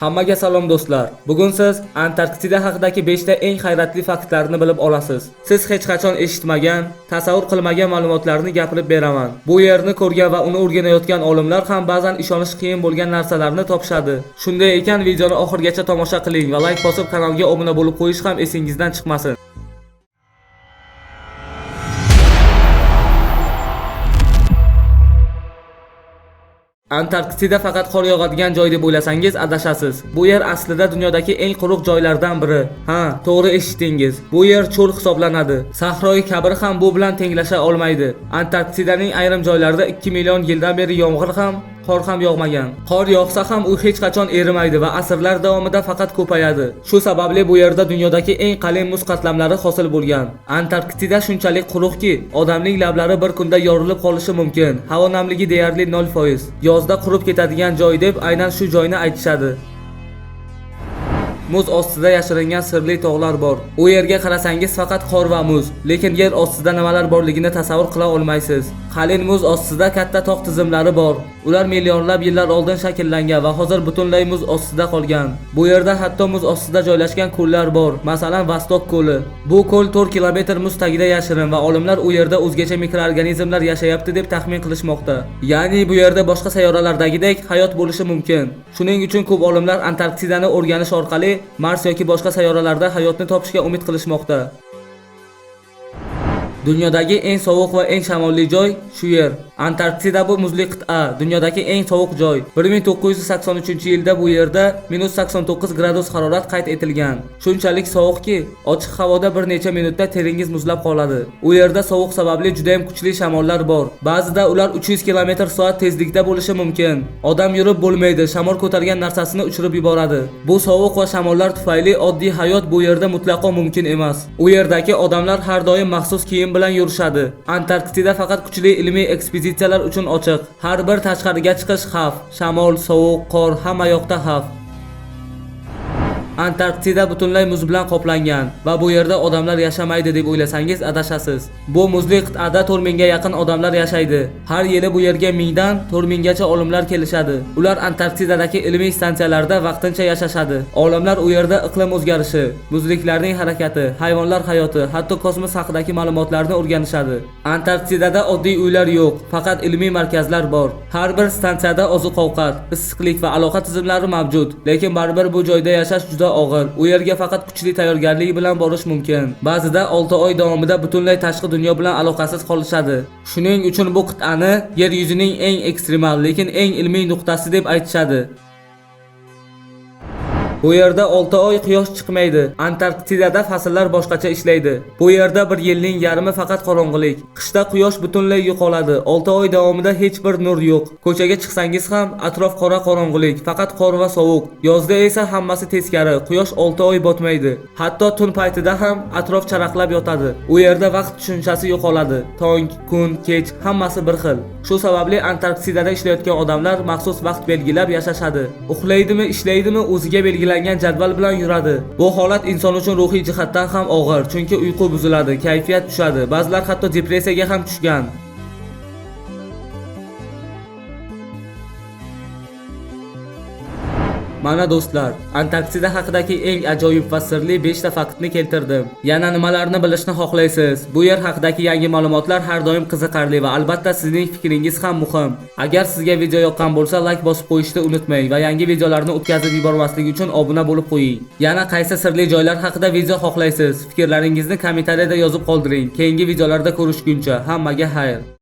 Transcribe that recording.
Hammaga salom do'stlar. Bugun siz Antarktida haqidagi 5 ta eng hayratli faktlarni bilib olasiz. Siz hech qachon eshitmagan, tasavvur qilmagan ma'lumotlarni gapirib beraman. Bu yerni ko'rgan va uni o'rganayotgan olimlar ham ba'zan ishonish qiyin bo'lgan narsalarni topishadi. Shunday ekan, videoni oxirigacha tomosha qiling va like bosib kanalga obuna bo'lib qo'yish ham esingizdan chiqmasin. Antarktida faqat qor yog'adigan joy deb o'ylasangiz adashasiz. Bu yer aslida dunyodagi eng quruq joylardan biri. Ha, to'g'ri eshitdingiz. Bu yer cho'l hisoblanadi. Sahroy kabir ham bu bilan tenglasha olmaydi. Antarktidaning ayrim joylarida 2 million yildan beri yomg'ir ham, qor ham yog'magan. Qor yog'sa ham u hech qachon erimaydi va asrlar davomida faqat ko'payadi. Shu sababli bu yerda dunyodagi eng qalin muz qatlamlari hosil bo'lgan. Antarktida shunchalik quruqki, odamning lablari bir kunda yorilib qolishi mumkin. Havo namligi deyarli 0%. Yozda qurib ketadigan joy deb aynan shu joyni aytishadi. Muz ostida yashiringan sirli tog'lar bor. U yerga qarasangiz faqat qor va muz, lekin yer ostida nimalar borligini tasavvur qila olmaysiz. Qalin muz ostida katta tog' tizimlari bor. Ular millionlab yillar oldin shakllangan va hozir butunlay muz ostida qolgan. Bu yerda hatto muz ostida joylashgan ko'llar bor. Masalan, Vostok ko'li. Bu ko'l 4 kilometr muz tagida yashirin va olimlar u yerda o'zgacha mikroorganizmlar yashayapti deb taxmin qilishmoqda. Ya'ni bu yerda boshqa sayyoralardagidek hayot bo'lishi mumkin. Shuning uchun ko'p olimlar Antarktidani o'rganish orqali Mars yoki boshqa sayyoralarda hayotni topishga umid qilishmoqda. Dunyodagi eng sovuq va eng shamolli joy shu yer. Antarktida bu muzli qit'a, dunyodagi eng sovuq joy. 1983-yilda bu yerda -89 gradus harorat qayd etilgan. Shunchalik sovuqki, ochiq havoda bir necha minutda teringiz muzlab qoladi. U yerda sovuq sababli juda ham kuchli shamollar bor. Ba'zida ular 300 km/soat tezlikda bo'lishi mumkin. Odam yurib bo'lmaydi, shamol ko'targan narsasini uchirib yuboradi. Bu sovuq va shamollar tufayli oddiy hayot bu yerda mutlaqo mumkin emas. U yerdagi odamlar har doim maxsus kiyim bilan yurishadi. Antarktida faqat kuchli ilmiy ekspeditsiyalar uchun ochiq. Har bir tashqariga chiqish xavf. Shamol, sovuq, qor, hamma yoqda xavf. Antarktida butunlay muz bilan qoplangan va bu yerda odamlar yashamaydi deb o'ylasangiz adashasiz. Bu muzli qit'ada 4000 ga yaqin odamlar yashaydi. Har yili bu yerga 1000 dan 4000 gacha olimlar kelishadi. Ular Antarktidadagi ilmiy stansiyalarda vaqtincha yashashadi. Olimlar u yerda iqlim o'zgarishi, muzliklarning harakati, hayvonlar hayoti, hatto kosmos haqidagi ma'lumotlarni o'rganishadi. Antarktidada oddiy uylar yo'q, faqat ilmiy markazlar bor. Har bir stansiyada oziq-ovqat, issiqlik va aloqa tizimlari mavjud, lekin baribir bu joyda yashash juda og'ir. U yerga faqat kuchli tayyorgarlik bilan borish mumkin. Ba'zida 6 oy davomida butunlay tashqi dunyo bilan aloqasiz qolishadi. Shuning uchun bu qit'ani yer yuzining eng ekstremal, lekin eng ilmiy nuqtasi deb aytishadi. Bu yerda 6 oy quyosh chiqmaydi. Antarktidada fasllar boshqacha ishlaydi. Bu yerda bir yilning yarmi faqat qorong'ilik. Qishda quyosh butunlay yo'qoladi. 6 oy davomida hech bir nur yo'q. Ko'chaga chiqsangiz ham atrof qora qorong'ilik, faqat qor va sovuq. Yozda esa hammasi teskari. Quyosh 6 oy botmaydi. Hatto tun paytida ham atrof charaqlab yotadi. U yerda vaqt tushunchasi yo'qoladi. Tong, kun, kech hammasi bir xil. Shu sababli Antarktidada ishlayotgan odamlar maxsus vaqt belgilab yashashadi. Uxlaydimi, ishlaydimi, o'ziga belgilangan jadval bilan yuradi. Bu holat inson uchun ruhiy jihatdan ham og'ir, chunki uyqu buziladi, kayfiyat tushadi. Ba'zilar hatto depressiyaga ham tushgan. Mana do'stlar, Antarktida haqidagi eng ajoyib va sirli 5 ta faktni keltirdim. Yana nimalarni bilishni xohlaysiz? Bu yer haqidagi yangi ma'lumotlar har doim qiziqarli va albatta sizning fikringiz ham muhim. Agar sizga video yoqqan bo'lsa, like bosib qo'yishni unutmang va yangi videolarni o'tkazib yubormaslik uchun obuna bo'lib qo'ying. Yana qaysi sirli joylar haqida video xohlaysiz? Fikrlaringizni kommentariyada yozib qoldiring. Keyingi videolarda ko'rishguncha hammaga xayr.